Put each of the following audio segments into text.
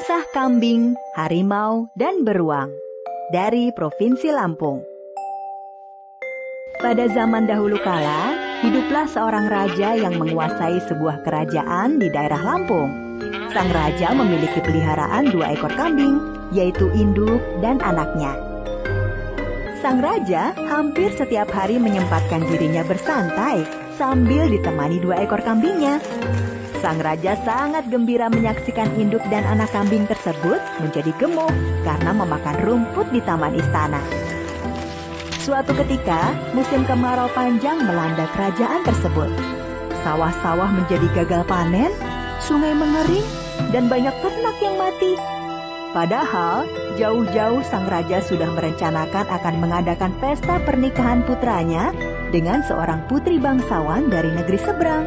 Kisah Kambing, Harimau, dan Beruang dari Provinsi Lampung. Pada zaman dahulu kala, hiduplah seorang raja yang menguasai sebuah kerajaan di daerah Lampung. Sang raja memiliki peliharaan 2 ekor kambing, yaitu induk dan anaknya. Sang raja hampir setiap hari menyempatkan dirinya bersantai sambil ditemani 2 ekor kambingnya. Sang raja sangat gembira menyaksikan induk dan anak kambing tersebut menjadi gemuk karena memakan rumput di taman istana. Suatu ketika, musim kemarau panjang melanda kerajaan tersebut. Sawah-sawah menjadi gagal panen, sungai mengering, dan banyak ternak yang mati. Padahal, jauh-jauh sang raja sudah merencanakan akan mengadakan pesta pernikahan putranya dengan seorang putri bangsawan dari negeri seberang.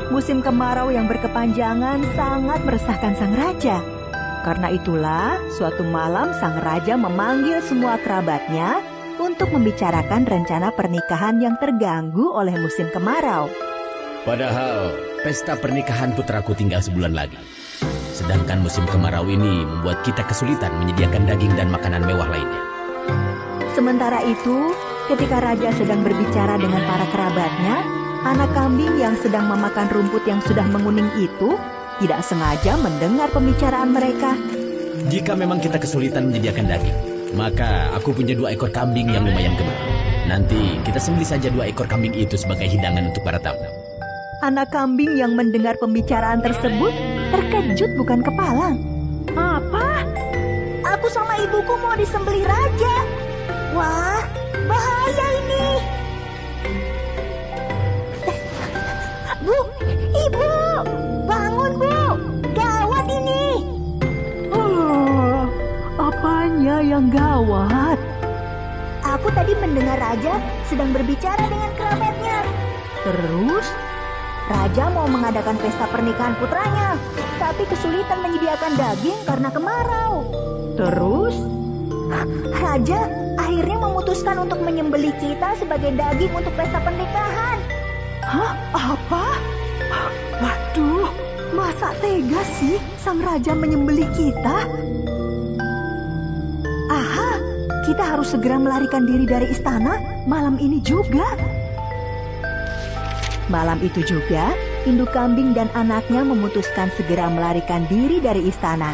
Musim kemarau yang berkepanjangan sangat meresahkan sang raja. Karena itulah, suatu malam sang raja memanggil semua kerabatnya untuk membicarakan rencana pernikahan yang terganggu oleh musim kemarau. Padahal, pesta pernikahan putraku tinggal sebulan lagi. Sedangkan musim kemarau ini membuat kita kesulitan menyediakan daging dan makanan mewah lainnya. Sementara itu, ketika raja sedang berbicara dengan para kerabatnya, anak kambing yang sedang memakan rumput yang sudah menguning itu tidak sengaja mendengar pembicaraan mereka. Jika memang kita kesulitan menyediakan daging, maka aku punya 2 ekor kambing yang lumayan gemuk. Nanti kita sembelih saja 2 ekor kambing itu sebagai hidangan untuk para tamu. Anak kambing yang mendengar pembicaraan tersebut terkejut bukan kepalang. Apa? Aku sama ibuku mau disembelih raja. Wah, bahaya ini. Bu, ibu, bangun bu, gawat ini. Apanya yang gawat? Aku tadi mendengar raja sedang berbicara dengan kerabatnya. Terus? Raja mau mengadakan pesta pernikahan putranya, tapi kesulitan menyediakan daging karena kemarau. Terus? Raja akhirnya memutuskan untuk menyembelih kita sebagai daging untuk pesta pernikahan. Hah? Apa? Waduh, masa tega sih sang raja menyembelih kita? Aha, kita harus segera melarikan diri dari istana malam ini juga. Malam itu juga, induk kambing dan anaknya memutuskan segera melarikan diri dari istana.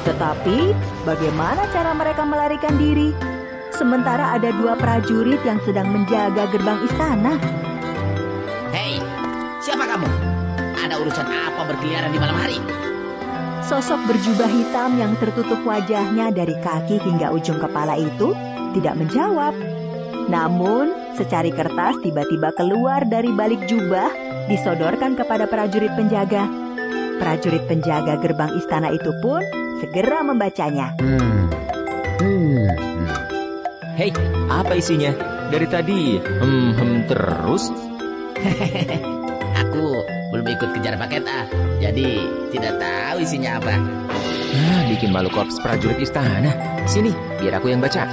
Tetapi, bagaimana cara mereka melarikan diri? Sementara ada 2 prajurit yang sedang menjaga gerbang istana. Hei, siapa kamu? Ada urusan apa berkeliaran di malam hari? Sosok berjubah hitam yang tertutup wajahnya dari kaki hingga ujung kepala itu tidak menjawab. Namun, secari kertas tiba-tiba keluar dari balik jubah, disodorkan kepada prajurit penjaga. Prajurit penjaga gerbang istana itu pun segera membacanya. Hei, apa isinya? Dari tadi terus? Aku belum ikut kejar paket jadi tidak tahu isinya apa. Bikin malu korps prajurit istana. Sini, biar aku yang baca.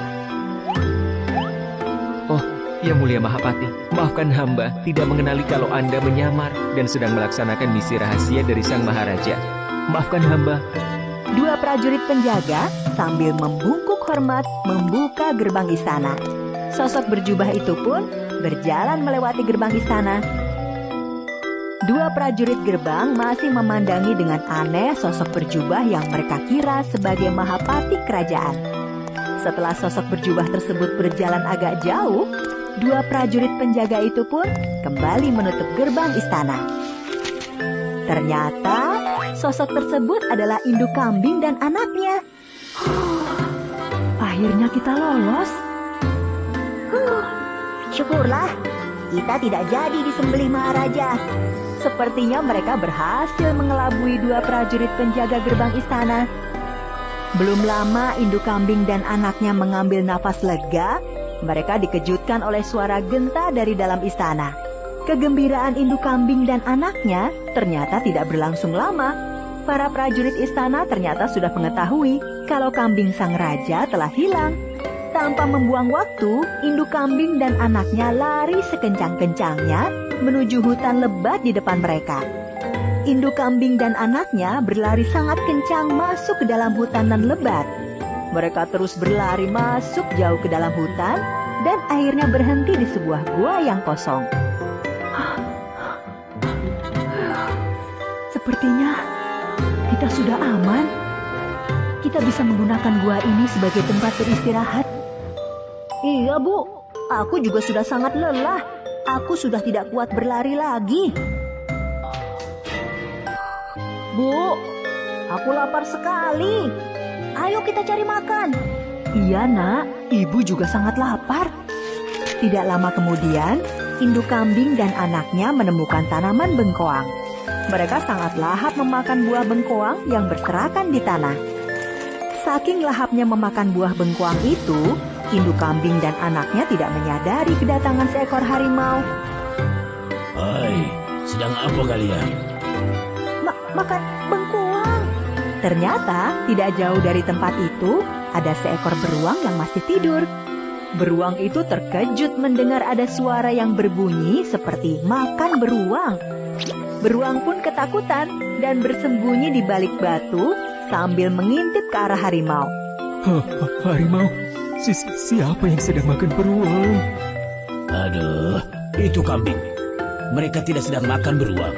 Oh, Yang Mulia Mahapati, maafkan hamba tidak mengenali kalau Anda menyamar dan sedang melaksanakan misi rahasia dari Sang Maharaja. Maafkan hamba. 2 prajurit penjaga sambil membungkuk hormat membuka gerbang istana. Sosok berjubah itu pun berjalan melewati gerbang istana. 2 prajurit gerbang masih memandangi dengan aneh sosok berjubah yang mereka kira sebagai Mahapati kerajaan. Setelah sosok berjubah tersebut berjalan agak jauh, 2 prajurit penjaga itu pun kembali menutup gerbang istana. Ternyata sosok tersebut adalah induk kambing dan anaknya. Akhirnya kita lolos. Syukurlah, kita tidak jadi disembelih Maharaja. Sepertinya mereka berhasil mengelabui 2 prajurit penjaga gerbang istana. Belum lama induk kambing dan anaknya mengambil nafas lega, mereka dikejutkan oleh suara genta dari dalam istana. Kegembiraan induk kambing dan anaknya ternyata tidak berlangsung lama. Para prajurit istana ternyata sudah mengetahui kalau kambing sang raja telah hilang. Tanpa membuang waktu, induk kambing dan anaknya lari sekencang-kencangnya menuju hutan lebat di depan mereka. induk kambing dan anaknya berlari sangat kencang masuk ke dalam hutan nan lebat. Mereka terus berlari masuk jauh ke dalam hutan dan akhirnya berhenti di sebuah gua yang kosong. Sepertinya kita sudah aman. Kita bisa menggunakan gua ini sebagai tempat beristirahat. Iya, Bu. Aku juga sudah sangat lelah. Aku sudah tidak kuat berlari lagi. Bu, aku lapar sekali. Ayo kita cari makan. Iya, Nak. Ibu juga sangat lapar. Tidak lama kemudian, induk kambing dan anaknya menemukan tanaman bengkoang. Mereka sangat lahap memakan buah bengkoang yang berserakan di tanah. Saking lahapnya memakan buah bengkoang itu, induk kambing dan anaknya tidak menyadari kedatangan seekor harimau. Hai, sedang apa kalian? Makan bengkoang. Ternyata tidak jauh dari tempat itu ada seekor beruang yang masih tidur. Beruang itu terkejut mendengar ada suara yang berbunyi seperti makan beruang. Beruang pun ketakutan dan bersembunyi di balik batu sambil mengintip ke arah harimau. Harimau? Siapa yang sedang makan beruang? Aduh, itu kambing. Mereka tidak sedang makan beruang.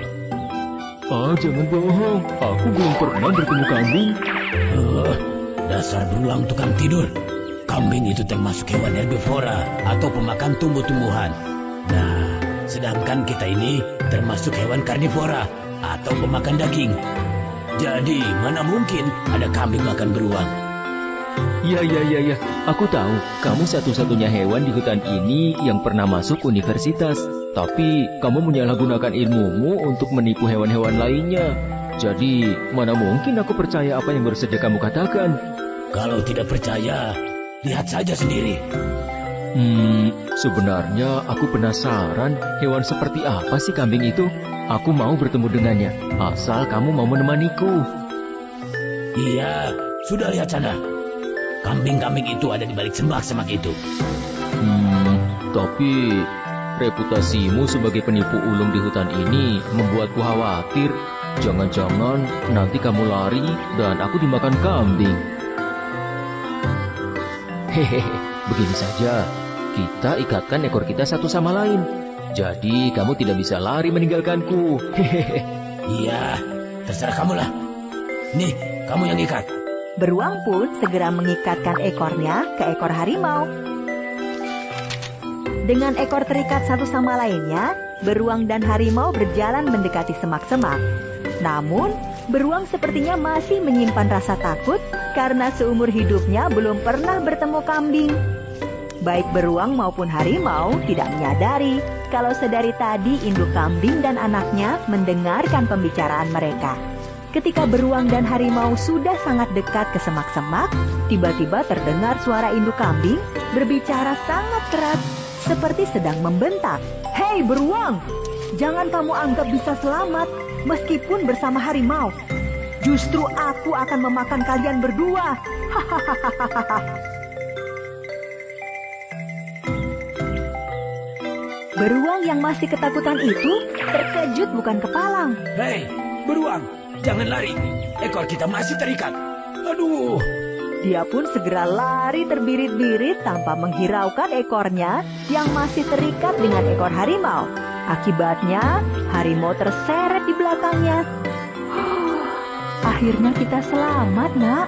Jangan bohong. Aku belum pernah bertemu kambing. Dasar beruang tukang tidur. Kambing itu termasuk hewan herbivora atau pemakan tumbuh-tumbuhan. Nah, sedangkan kita ini termasuk hewan karnivora atau pemakan daging. Jadi, mana mungkin ada kambing makan beruang? Ya. Aku tahu kamu satu-satunya hewan di hutan ini yang pernah masuk universitas. Tapi kamu menyalahgunakan ilmumu untuk menipu hewan-hewan lainnya. Jadi, mana mungkin aku percaya apa yang baru saja kamu katakan? Kalau tidak percaya, lihat saja sendiri. Sebenarnya aku penasaran hewan seperti apa sih kambing itu? Aku mau bertemu dengannya, asal kamu mau menemaniku. Iya, sudah lihat sana. Kambing-kambing itu ada di balik semak-semak itu. Tapi reputasimu sebagai penipu ulung di hutan ini membuatku khawatir. Jangan-jangan nanti kamu lari dan aku dimakan kambing. Hehehe, begini saja. Kita ikatkan ekor kita satu sama lain. Jadi kamu tidak bisa lari meninggalkanku. Hehehe. Iya, terserah kamu lah. Nih, kamu yang ikat. Beruang pun segera mengikatkan ekornya ke ekor harimau. Dengan ekor terikat satu sama lainnya, beruang dan harimau berjalan mendekati semak-semak. Namun, beruang sepertinya masih menyimpan rasa takut karena seumur hidupnya belum pernah bertemu kambing. Baik beruang maupun harimau tidak menyadari kalau sedari tadi induk kambing dan anaknya mendengarkan pembicaraan mereka. Ketika beruang dan harimau sudah sangat dekat ke semak-semak, tiba-tiba terdengar suara induk kambing berbicara sangat keras seperti sedang membentak. Hei beruang, jangan kamu anggap bisa selamat meskipun bersama harimau. Justru aku akan memakan kalian berdua. Hahaha. Beruang yang masih ketakutan itu terkejut bukan kepalang. Hei, beruang, jangan lari. Ekor kita masih terikat. Aduh. Dia pun segera lari terbirit-birit tanpa menghiraukan ekornya yang masih terikat dengan ekor harimau. Akibatnya, harimau terseret di belakangnya. Akhirnya kita selamat, Nak.